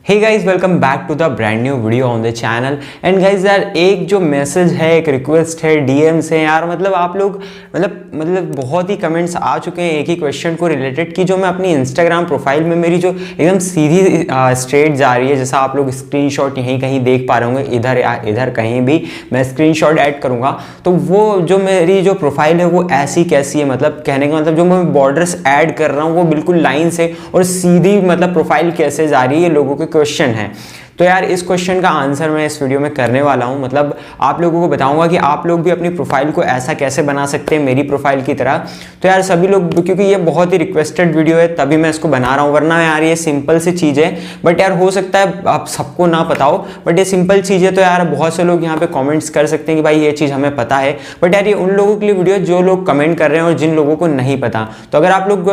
Hey guys welcome back to the brand new video on the channel. And guys यार एक जो message है, एक रिक्वेस्ट है, डीएम्स है यार, मतलब आप लोग मतलब बहुत ही कमेंट्स आ चुके हैं एक ही क्वेश्चन को रिलेटेड कि जो मैं अपनी इंस्टाग्राम प्रोफाइल में मेरी जो एकदम सीधी स्ट्रेट जा रही है, जैसा आप लोग स्क्रीनशॉट यहीं कहीं देख पा रहे होंगे, इधर कहीं भी मैं स्क्रीनशॉट ऐड करूँगा तो वो जो मेरी जो प्रोफाइल है वो ऐसी कैसी है, मतलब कहने का मतलब जो मैं बॉर्डर्स ऐड कर रहा हूँ वो बिल्कुल लाइन से और सीधी मतलब प्रोफाइल कैसे जा रही है, लोगों के क्वेश्चन है। तो यार इस क्वेश्चन का आंसर मैं इस वीडियो में करने वाला हूं, मतलब आप लोगों को बताऊंगा कि आप लोग भी अपनी प्रोफाइल को ऐसा कैसे बना सकते हैं मेरी प्रोफाइल की तरह। तो यार सभी लोग, क्योंकि ये बहुत ही रिक्वेस्टेड वीडियो है तभी मैं इसको बना रहा हूं, वरना यार ये सिंपल सी चीज़ है, बट यार हो सकता है आप सबको ना पता हो, बट ये सिंपल चीज़ है। तो यार बहुत से लोग यहाँ पे कॉमेंट्स कर सकते हैं कि भाई ये चीज़ हमें पता है, बट यार ये उन लोगों के लिए वीडियो है जो लोग कमेंट कर रहे हैं और जिन लोगों को नहीं पता। तो अगर आप लोग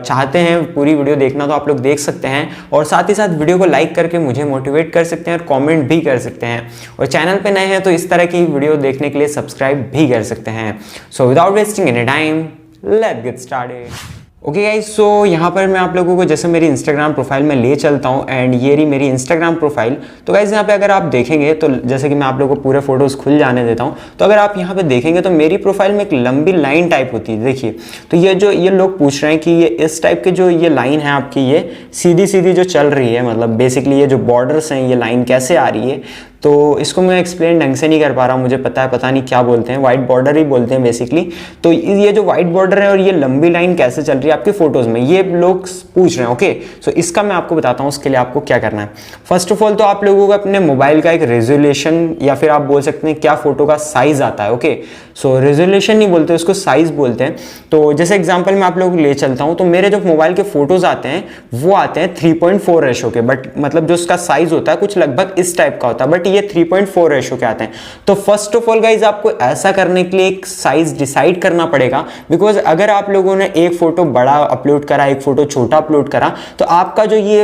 चाहते हैं पूरी वीडियो देखना तो आप लोग देख सकते हैं, और साथ ही साथ वीडियो को लाइक करके मुझे मोटिवेट कर सकते हैं, कमेंट भी कर सकते हैं, और चैनल पे नए हैं तो इस तरह की वीडियो देखने के लिए सब्सक्राइब भी कर सकते हैं। So without wasting any time let's get started. Okay guys, so यहाँ पर मैं आप लोगों को जैसे मेरी इंस्टाग्राम प्रोफाइल में ले चलता हूँ, एंड ये रही मेरी इंस्टाग्राम प्रोफाइल। तो गाइस यहाँ पे अगर आप देखेंगे तो जैसे कि मैं आप लोगों को पूरे फोटोज़ खुल जाने देता हूँ, तो अगर आप यहाँ पे देखेंगे तो मेरी प्रोफाइल में एक लंबी लाइन टाइप होती है, देखिए। तो ये लोग पूछ रहे हैं कि ये इस टाइप के जो ये लाइन है आपकी, ये सीधी सीधी जो चल रही है, मतलब बेसिकली ये जो बॉर्डर्स हैं ये लाइन कैसे आ रही है, तो इसको मैं एक्सप्लेन ढंग से नहीं कर पा रहा हूँ, मुझे पता है, पता नहीं क्या बोलते हैं, वाइट बॉर्डर ही बोलते हैं बेसिकली। तो ये जो वाइट बॉर्डर है और ये लंबी लाइन कैसे चल रही है आपकी फोटोज़ में, ये लोग पूछ रहे हैं। ओके, सो इसका मैं आपको बताता हूँ, उसके लिए आपको क्या करना है। फर्स्ट ऑफ ऑल तो आप लोगों को अपने मोबाइल का एक रेजोल्यूशन, या फिर आप बोल सकते हैं क्या फोटो का साइज आता है। ओके, सो रेजोल्यूशन नहीं बोलते, उसको साइज बोलते हैं। तो जैसे एग्जाम्पल मैं आप लोगों को ले चलता हूँ, तो मेरे जो मोबाइल के फोटोज आते हैं वो आते हैं 3.4 रेशो के, बट मतलब जो उसका साइज होता है कुछ लगभग इस टाइप का होता है, बट ये 3.4 रेशो के आते हैं। तो फर्स्ट ऑफ ऑल गाइज आपको ऐसा करने के लिए एक साइज डिसाइड करना पड़ेगा, बिकॉज अगर आप लोगों ने एक फोटो बड़ा अपलोड करा, एक फोटो छोटा अपलोड करा, तो आपका जो ये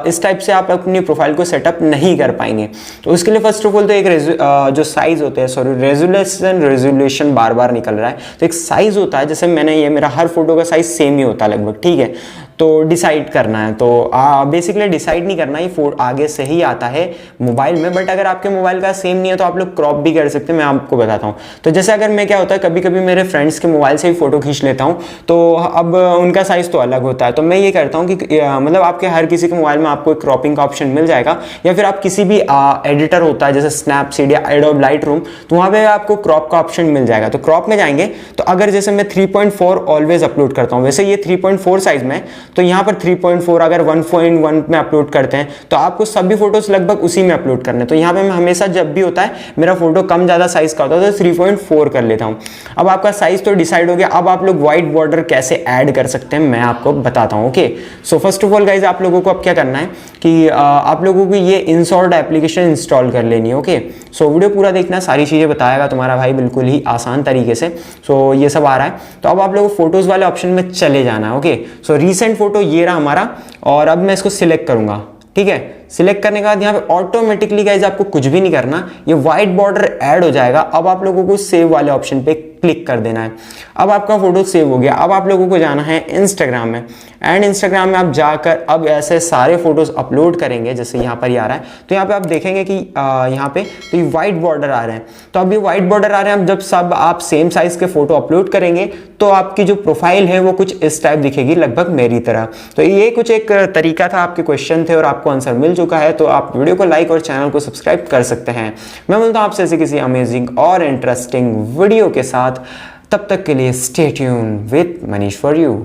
इस टाइप से आप अपनी प्रोफाइल को सेटअप नहीं कर पाएंगे। तो उसके लिए फर्स्ट ऑफ ऑल तो एक जो साइज होते हैं, सॉरी रेजोल्यूशन बार बार निकल रहा है, तो एक साइज होता है, जैसे मैंने ये मेरा हर फोटो का साइज सेम ही होता है लगभग, ठीक है। तो डिसाइड करना है, तो बेसिकली डिसाइड नहीं करना, ये आगे से ही आता है मोबाइल में, बट अगर आपके मोबाइल का सेम नहीं है तो आप लोग क्रॉप भी कर सकते हैं, मैं आपको बताता हूँ। तो जैसे अगर मैं, क्या होता है, कभी कभी मेरे फ्रेंड्स के मोबाइल से ही फोटो खींच लेता हूँ, तो अब उनका साइज तो अलग होता है, तो मैं ये करता हूँ कि मतलब आपके हर किसी के मोबाइल में आपको एक क्रॉपिंग का ऑप्शन मिल जाएगा, या फिर आप किसी भी एडिटर होता है जैसे स्नैपसीड या एडोब लाइटरूम, तो वहाँ पे आपको क्रॉप का ऑप्शन मिल जाएगा। तो क्रॉप में जाएंगे, तो अगर जैसे मैं 3.4 ऑलवेज अपलोड करता हूँ, वैसे ये 3.4 साइज में, तो यहाँ पर 3.4 अगर 1.1 में अपलोड करते हैं तो आपको सभी फोटोज लगभग उसी में अपलोड करने। तो यहाँ पे मैं हमेशा जब भी होता है मेरा फोटो कम ज्यादा साइज का होता है तो 3.4 कर लेता हूँ। अब आपका साइज तो डिसाइड हो गया, अब आप लोग व्हाइट बॉर्डर कैसे ऐड कर सकते हैं मैं आपको बताता हूँ। Okay, so first of all guys आप लोगों को अब क्या करना है कि आप लोगों को ये इनसॉर्ट एप्लीकेशन इंस्टॉल कर लेनी है। ओके, सो वीडियो पूरा देखना, सारी चीजें बताएगा तुम्हारा भाई बिल्कुल ही आसान तरीके से। सो ये सब आ रहा है, तो अब आप लोगों को फोटोज वाले ऑप्शन में चले जाना है। ओके, सो रीसेंट फोटो ये रहा हमारा, और अब मैं इसको सिलेक्ट करूंगा, ठीक है। सिलेक्ट करने के बाद यहाँ पे ऑटोमेटिकली गाइज आपको कुछ भी नहीं करना, ये व्हाइट बॉर्डर ऐड हो जाएगा। अब आप लोगों को सेव वाले ऑप्शन पे क्लिक कर देना है। अब आपका फोटो सेव हो गया। अब आप लोगों को जाना है इंस्टाग्राम में, एंड इंस्टाग्राम में आप जाकर अब ऐसे सारे फोटोज अपलोड करेंगे, जैसे यहाँ पर ये आ रहा है, तो यहाँ पे आप देखेंगे कि यहाँ पे तो ये व्हाइट बॉर्डर आ रहे हैं। तो अब ये व्हाइट बॉर्डर आ रहे हैं, अब जब सब आप सेम साइज के फोटो अपलोड करेंगे तो आपकी जो प्रोफाइल है वो कुछ इस टाइप दिखेगी, लगभग मेरी तरह। तो ये कुछ एक तरीका था, आपके क्वेश्चन थे और आपको आंसर मिल चुका है, तो आप वीडियो को लाइक और चैनल को सब्सक्राइब कर सकते हैं। मैं बोलता हूँ आपसे ऐसे किसी अमेजिंग और इंटरेस्टिंग वीडियो के साथ, तब तक के लिए stay tune with Manish for you.